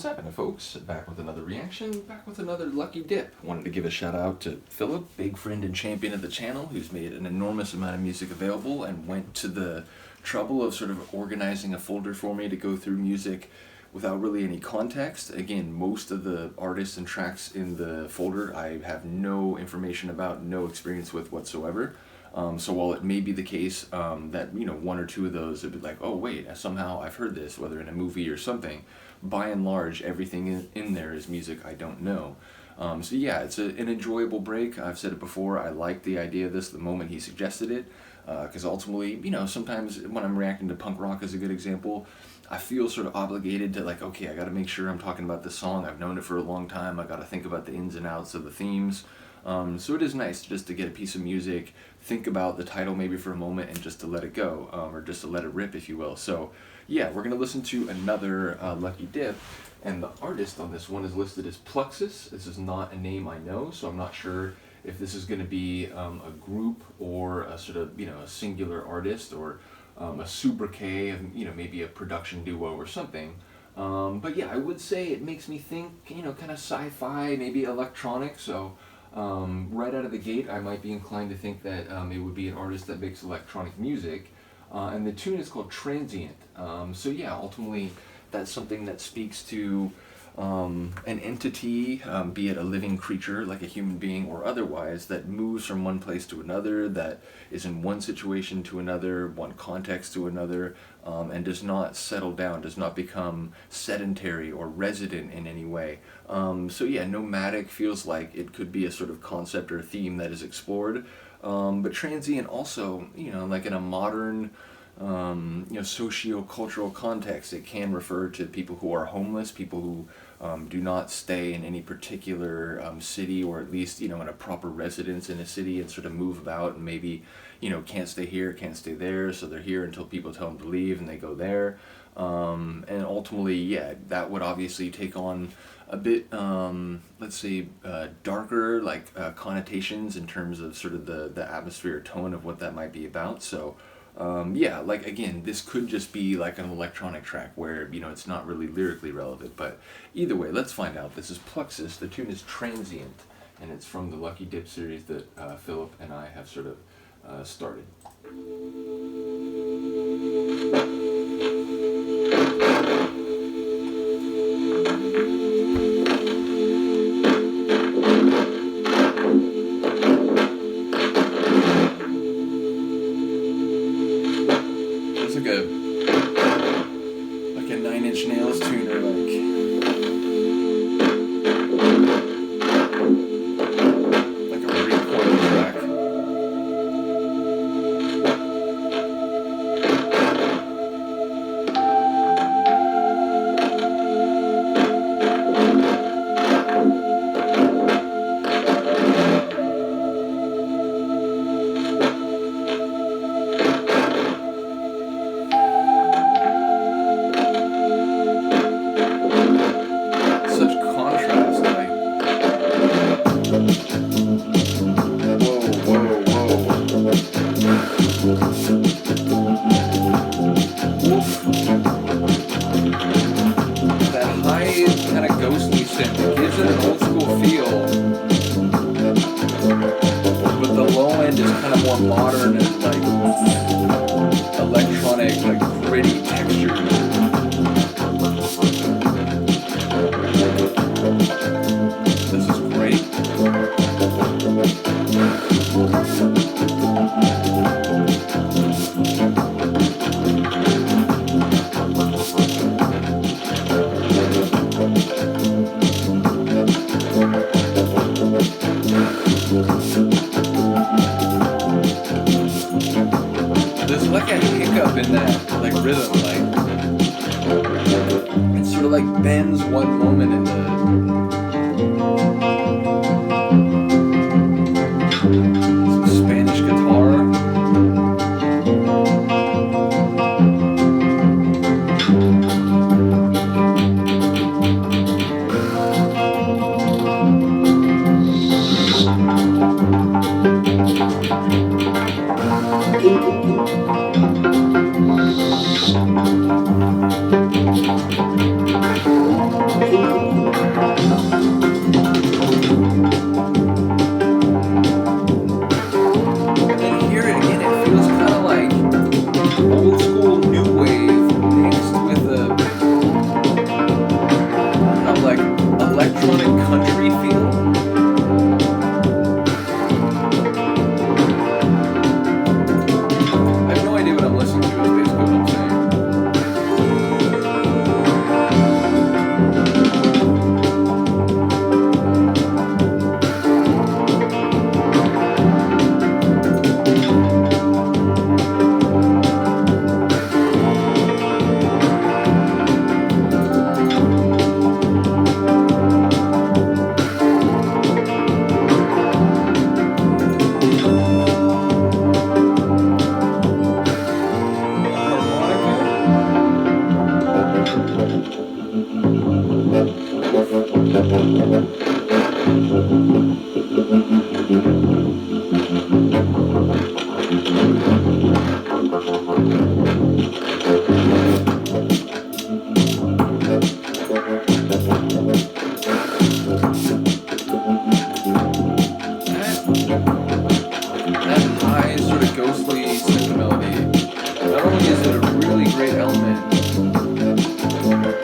happening, folks? Back with another reaction, back with another lucky dip. Wanted to give a shout out to Philip, big friend and champion of the channel, who's made an enormous amount of music available and went to the trouble of sort of organizing a folder for me to go through music without really any context. Again, most of the artists and tracks in the folder I have no information about, no experience with whatsoever. So while it may be the case that, one or two of those would be like, oh wait, somehow I've heard this, whether in a movie or something, by and large, everything in there is music I don't know. So yeah, it's an enjoyable break. I've said it before, I liked the idea of this the moment he suggested it, because ultimately, sometimes when I'm reacting to punk rock as a good example, I feel sort of obligated to like, okay, I gotta make sure I'm talking about this song, I've known it for a long time, I gotta think about the ins and outs of the themes. So it is nice just to get a piece of music, think about the title maybe for a moment, and just to let it go, or just to let it rip, if you will. So yeah, we're going to listen to another Lucky Dip, and the artist on this one is listed as Pluxus. This is not a name I know, so I'm not sure if this is going to be a group or a sort of, a singular artist, or a super K, maybe a production duo or something. But yeah, I would say it makes me think, kind of sci-fi, maybe electronic, so right out of the gate, I might be inclined to think that it would be an artist that makes electronic music, and the tune is called Transient. So yeah, ultimately, that's something that speaks to an entity, be it a living creature like a human being or otherwise, that moves from one place to another, that is in one situation to another, one context to another, and does not settle down, does not become sedentary or resident in any way. So yeah, nomadic feels like it could be a sort of concept or theme that is explored, but transient also, like in a modern socio-cultural context, it can refer to people who are homeless, people who do not stay in any particular city, or at least, in a proper residence in a city, and sort of move about and maybe, can't stay here, can't stay there, so they're here until people tell them to leave and they go there. And ultimately, yeah, that would obviously take on a bit, let's say, darker, connotations in terms of sort of the atmosphere or tone of what that might be about. So, yeah, again, this could just be like an electronic track where, it's not really lyrically relevant, but either way, let's find out. This is Pluxus, the tune is Transient, and it's from the Lucky Dip series that Philip and I have sort of started. Like a Nine Inch Nails tuner, like a recoil track. That high kind of ghostly synth, it gives it an old school feel, but the low end is kind of more modern and electronic, gritty texture. This is great. There's like a hiccup in that rhythm, it sort of bends one moment in some Spanish guitar. That high, sort of ghostly synth melody, not only is it a really great element,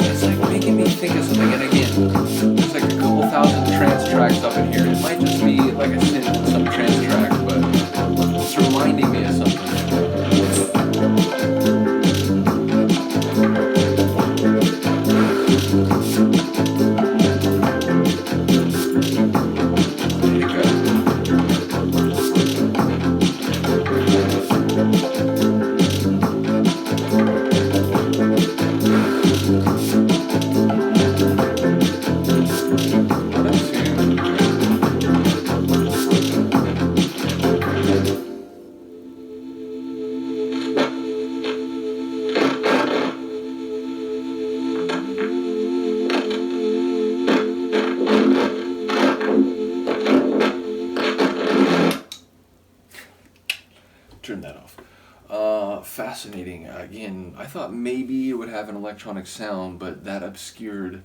it's like making me think of something. And again, there's like a couple thousand trance tracks up in here. It might just be like a synth in some trance track, but it's reminding me of something. Turn that off. Fascinating. Again, I thought maybe it would have an electronic sound, but that obscured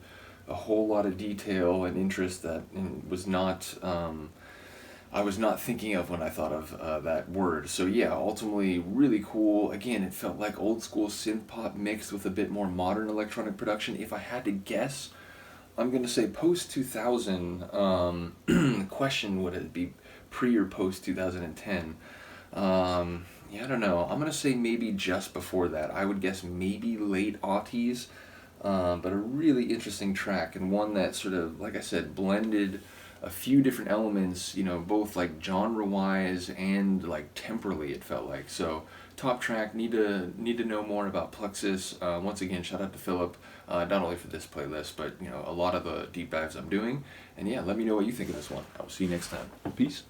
a whole lot of detail and interest that was not I was not thinking of when I thought of that word. So yeah, ultimately really cool. Again, it felt like old school synth pop mixed with a bit more modern electronic production. If I had to guess, I'm gonna say post 2000. Question, would it be pre or post 2010? Yeah, I don't know. I'm gonna say maybe just before that. I would guess maybe late aughties, but a really interesting track, and one that sort of, like I said, blended a few different elements, both like genre-wise and like temporally, it felt like. So top track. Need to know more about Pluxus. Once again, shout out to Philip, not only for this playlist, but a lot of the deep dives I'm doing. And yeah, let me know what you think of this one. I will see you next time. Peace.